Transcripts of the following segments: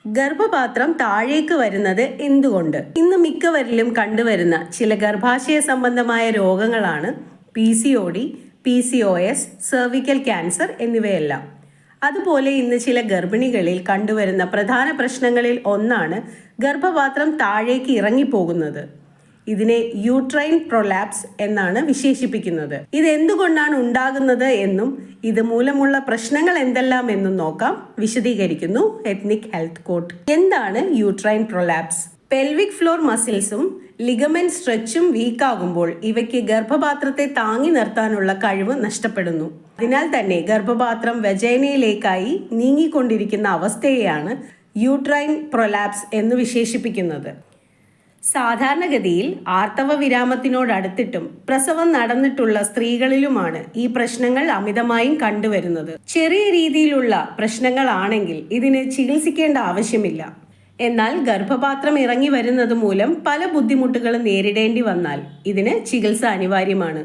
ഗർഭപാത്രം താഴേക്ക് വരുന്നത് എന്തുകൊണ്ട്? ഇന്ന് മിക്കവരിലും കണ്ടുവരുന്ന ചില ഗർഭാശയ സംബന്ധമായ രോഗങ്ങളാണ് PCOD, PCOS, സെർവിക്കൽ ക്യാൻസർ എന്നിവയെല്ലാം. അതുപോലെ ഇന്ന് ചില ഗർഭിണികളിൽ കണ്ടുവരുന്ന പ്രധാന പ്രശ്നങ്ങളിൽ ഒന്നാണ് ഗർഭപാത്രം താഴേക്ക് ഇറങ്ങിപ്പോകുന്നത്. ഇതിനെ യൂട്രൈൻ പ്രൊലാപ്സ് എന്നാണ് വിശേഷിപ്പിക്കുന്നത്. ഇത് എന്തുകൊണ്ടാണ് ഉണ്ടാകുന്നത് എന്നും ഇത് മൂലമുള്ള പ്രശ്നങ്ങൾ എന്തെല്ലാം എന്നും നോക്കാം. വിശദീകരിക്കുന്നു എത്നിക് ഹെൽത്ത് കോട്ട്. എന്താണ് യൂട്രൈൻ പ്രൊലാപ്സ്? പെൽവിക് ഫ്ലോർ മസിൽസും ലിഗമെന്റ് സ്ട്രെച്ചും വീക്കാകുമ്പോൾ ഇവയ്ക്ക് ഗർഭപാത്രത്തെ താങ്ങി നിർത്താനുള്ള കഴിവ് നഷ്ടപ്പെടുന്നു. അതിനാൽ തന്നെ ഗർഭപാത്രം വജൈനയിലേക്കായി നീങ്ങിക്കൊണ്ടിരിക്കുന്ന അവസ്ഥയെയാണ് യൂട്രൈൻ പ്രൊലാപ്സ് എന്ന് വിശേഷിപ്പിക്കുന്നത്. സാധാരണഗതിയിൽ ആർത്തവ വിരാമത്തിനോടടുത്തിട്ടും പ്രസവം നടന്നിട്ടുള്ള സ്ത്രീകളിലുമാണ് ഈ പ്രശ്നങ്ങൾ അമിതമായും കണ്ടുവരുന്നത്. ചെറിയ രീതിയിലുള്ള പ്രശ്നങ്ങളാണെങ്കിൽ ഇതിന് ചികിത്സിക്കേണ്ട ആവശ്യമില്ല. എന്നാൽ ഗർഭപാത്രം ഇറങ്ങി വരുന്നത് മൂലം പല ബുദ്ധിമുട്ടുകളും നേരിടേണ്ടി വന്നാൽ ഇതിന് ചികിത്സ അനിവാര്യമാണ്.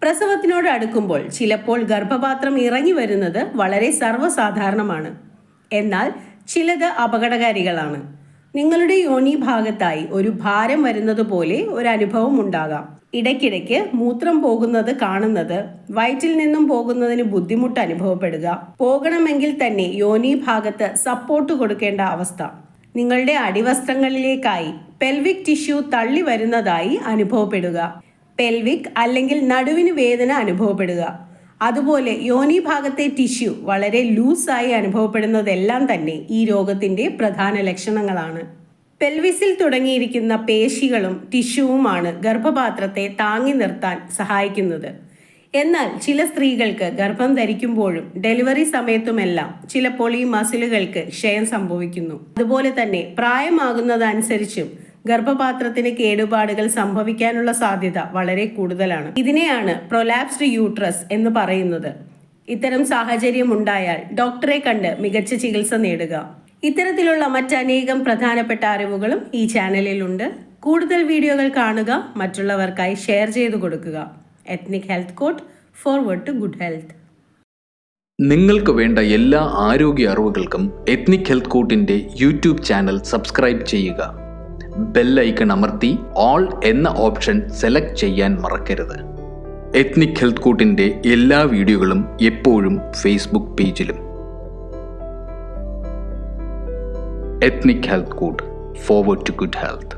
പ്രസവത്തിനോട് അടുക്കുമ്പോൾ ചിലപ്പോൾ ഗർഭപാത്രം ഇറങ്ങി വരുന്നത് വളരെ സർവ്വസാധാരണമാണ്. എന്നാൽ ചിലത് അപകടകാരികളാണ്. നിങ്ങളുടെ യോനി ഭാഗത്തായി ഒരു ഭാരം വരുന്നത് പോലെ ഒരു അനുഭവം ഉണ്ടാകാം. ഇടയ്ക്കിടയ്ക്ക് മൂത്രം പോകുന്നത് കാണുന്നത്, വയറ്റിൽ നിന്നും പോകുന്നതിന് ബുദ്ധിമുട്ട് അനുഭവപ്പെടുക, പോകണമെങ്കിൽ തന്നെ യോനി ഭാഗത്ത് സപ്പോർട്ട് കൊടുക്കേണ്ട അവസ്ഥ, നിങ്ങളുടെ അടിവസ്ത്രങ്ങളിലേക്കായി പെൽവിക് ടിഷ്യൂ തള്ളി വരുന്നതായി അനുഭവപ്പെടുക, പെൽവിക് അല്ലെങ്കിൽ നടുവിന് വേദന അനുഭവപ്പെടുക, അതുപോലെ യോനി ഭാഗത്തെ ടിഷ്യൂ വളരെ ലൂസായി അനുഭവപ്പെടുന്നതെല്ലാം തന്നെ ഈ രോഗത്തിന്റെ പ്രധാന ലക്ഷണങ്ങളാണ്. പെൽവിസിൽ തുടങ്ങിയിരിക്കുന്ന പേശികളും ടിഷ്യൂവുമാണ് ഗർഭപാത്രത്തെ താങ്ങി നിർത്താൻ സഹായിക്കുന്നത്. എന്നാൽ ചില സ്ത്രീകൾക്ക് ഗർഭം ധരിക്കുമ്പോഴും ഡെലിവറി സമയത്തുമെല്ലാം ചിലപ്പോൾ ഈ മസിലുകൾക്ക് ക്ഷയം സംഭവിക്കുന്നു. അതുപോലെ തന്നെ പ്രായമാകുന്നതനുസരിച്ചും ഗർഭപാത്രത്തിന് കേടുപാടുകൾ സംഭവിക്കാനുള്ള സാധ്യത വളരെ കൂടുതലാണ്. ഇതിനെയാണ് പ്രൊലാപ്സ്ഡ് യൂട്രസ് എന്ന് പറയുന്നത്. ഇത്തരം സാഹചര്യം ഉണ്ടായാൽ ഡോക്ടറെ കണ്ട് മികച്ച ചികിത്സ നേടുക. ഇത്തരത്തിലുള്ള മറ്റനേകം പ്രധാനപ്പെട്ട അറിവുകളും ഈ ചാനലിലുണ്ട്. കൂടുതൽ വീഡിയോകൾ കാണുക, മറ്റുള്ളവർക്കായി ഷെയർ ചെയ്തു കൊടുക്കുക. Ethnic health court, forward to good health. നിങ്ങൾക്ക് വേണ്ട എല്ലാ ആരോഗ്യ അറിവുകൾക്കും എത്നിക് ഹെൽത്ത് കോട്ടിന്റെ യൂട്യൂബ് ചാനൽ സബ്സ്ക്രൈബ് ചെയ്യുക. ബെൽ ഐക്കൺ അമർത്തി ഓൾ എന്ന ഓപ്ഷൻ സെലക്ട് ചെയ്യാൻ മറക്കരുത്. എത്നിക് ഹെൽത്ത് കോട്ടിന്റെ എല്ലാ വീഡിയോകളും എപ്പോഴും ഫേസ്ബുക്ക് പേജിലും. Ethnic health court, forward to good health.